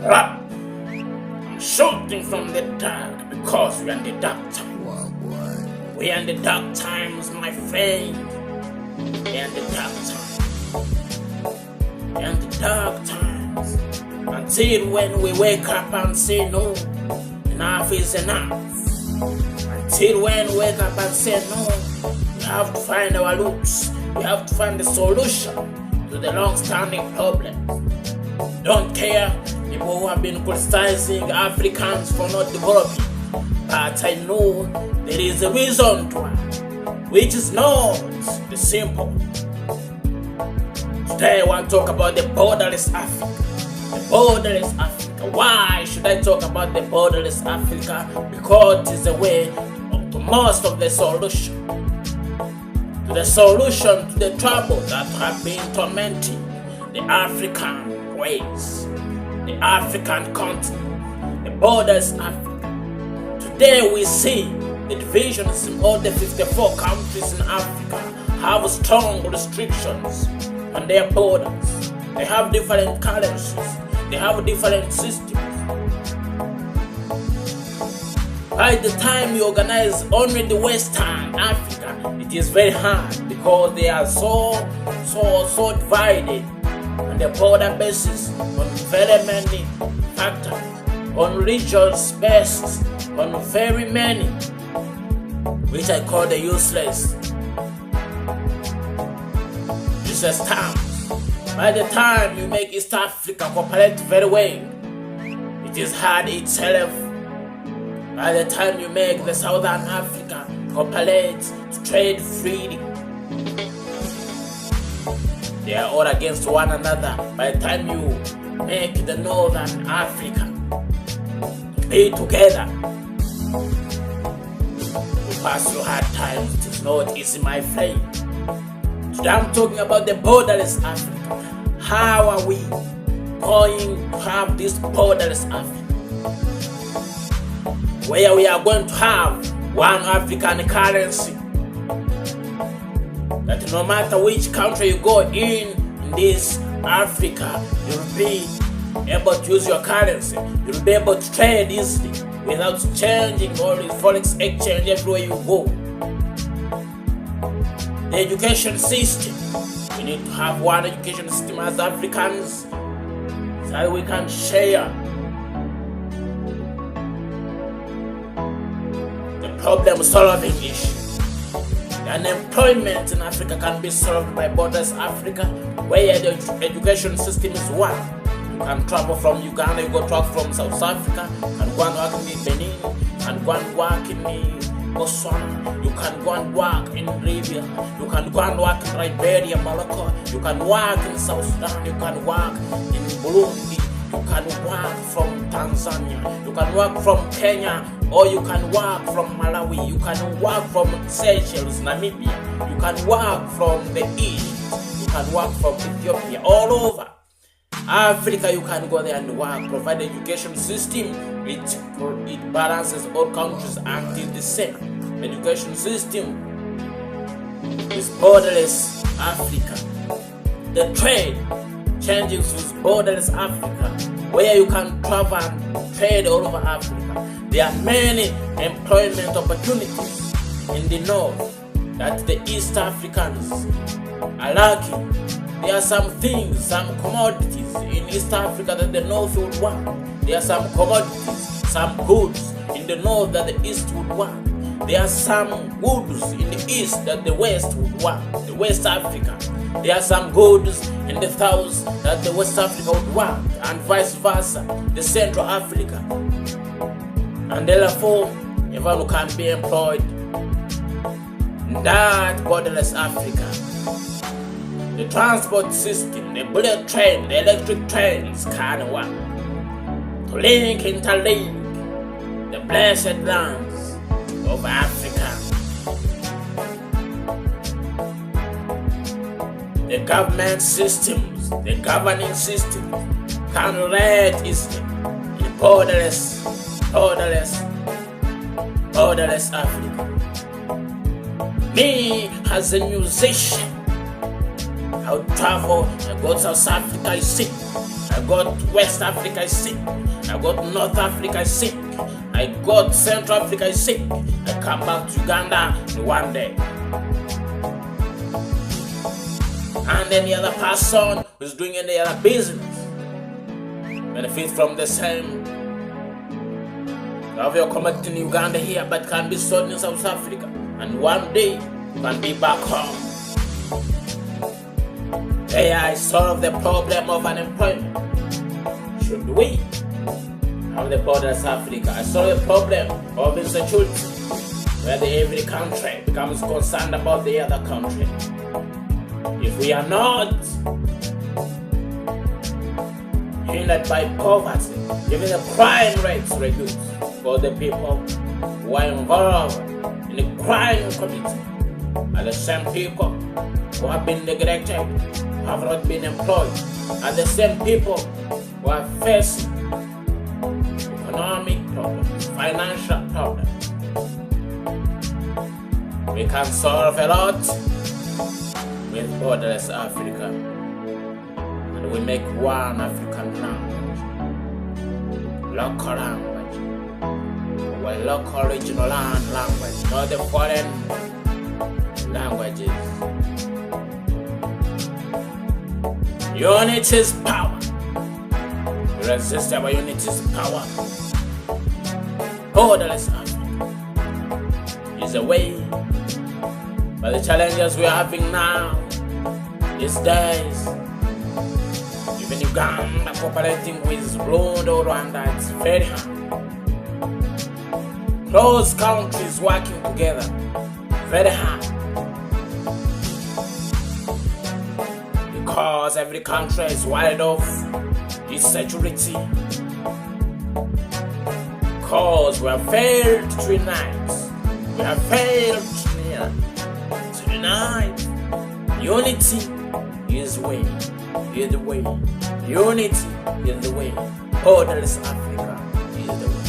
Rap. I'm shooting from the dark because we're in the dark times. We're in the dark times, my friend. We're in the dark times. We're in the dark times. Until when we wake up and say no, enough is enough. Until when we wake up and say no, we have to find our roots. We have to find the solution to the long-standing problems. Don't care people who have been criticizing Africans for not developing, but I know there is a reason to it, which is not the simple. Today I want to talk about the borderless Africa. The borderless Africa. Why should I talk about the borderless Africa? Because it is the way to most of the solution. To the solution to the trouble that have been tormenting the African race, the African continent, the borderless Africa. Today we see the divisions in all the 54 countries in Africa have strong restrictions on their borders. They have different currencies. They have different systems. By the time you organize only the Western Africa, it is very hard because they are so divided on the border basis, on very many factors, on regions basis, on very many, which I call the useless terms. By the time you make East Africa cooperate very well, it is hard itself. By the time you make the Southern Africa cooperate to trade freely, they are all against one another. By the time you make the Northern Africa be together, you pass through hard times. It is not easy, my friend. Today I'm talking about the borderless Africa. How are we going to have this borderless Africa, where we are going to have one African currency, that no matter which country you go in this Africa, you'll be able to use your currency. You'll be able to trade easily without changing all the forex exchange everywhere you go. The education system. We need to have one education system as Africans so that we can share the problem-solving issue. The unemployment in Africa can be solved by Borderless Africa, where the education system is one. You can travel from Uganda, you go to work from South Africa, you can go and work in Benin, you can go and work in Botswana, you can go and work in Libya, you can go and work in Liberia, Morocco, you can work in South Sudan, you can work in Burundi, you can work from Tanzania, you can work from Kenya, or you can work from Malawi, you can work from Seychelles, Namibia, you can work from the East, you can work from Ethiopia, all over Africa. You can go there and work, provide education system. It balances all countries until the same education system is borderless Africa. The trade changes with borderless Africa, where you can travel and trade all over Africa. There are many employment opportunities in the north that the East Africans are lacking. There are some things, some commodities in East Africa that the North would want. There are some commodities, some goods in the North that the East would want. There are some goods in the East that the West would want, the West Africa. There are some goods in the South that the West Africa would want, and vice versa, the Central Africa. And therefore, everyone who can be employed in that borderless Africa. The transport system, the bullet train, the electric trains can work to interlink the blessed lands of Africa. The government systems, the governing system can relate easily in borderless Africa. Me as a musician, I would travel and go to South Africa, you see. I I got West Africa is sick. I got North Africa is sick. I got Central Africa is sick. I come back to Uganda in one day. And any other person who's doing any other business benefit from the same. You have your commodity in Uganda here, but can be sold in South Africa, and one day you can be back home. There I solve the problem of unemployment. Should we have the Borderless Africa? I solve the problem of insecurity, where every country becomes concerned about the other country. If we are not hindered by poverty, even the crime rates reduce for the people who are involved in the crime community, are the same people who have been neglected, who have not been employed, are the same people who are facing economic problems, financial problems. We can solve a lot with Borderless Africa, and we make one African language, local language, or local regional language, not the foreign languages. Unity is power. Irresistible unity is power. Borderless Africa is a way. But the challenges we are having now, these days, even Uganda cooperating with Burundi or Rwanda, it's very hard. Close countries working together, very hard. Because every country is worried of its security. Because we have failed to unite. We have failed to unite. Unity is the way. Is the way. Unity is the way. Borderless Africa is the way.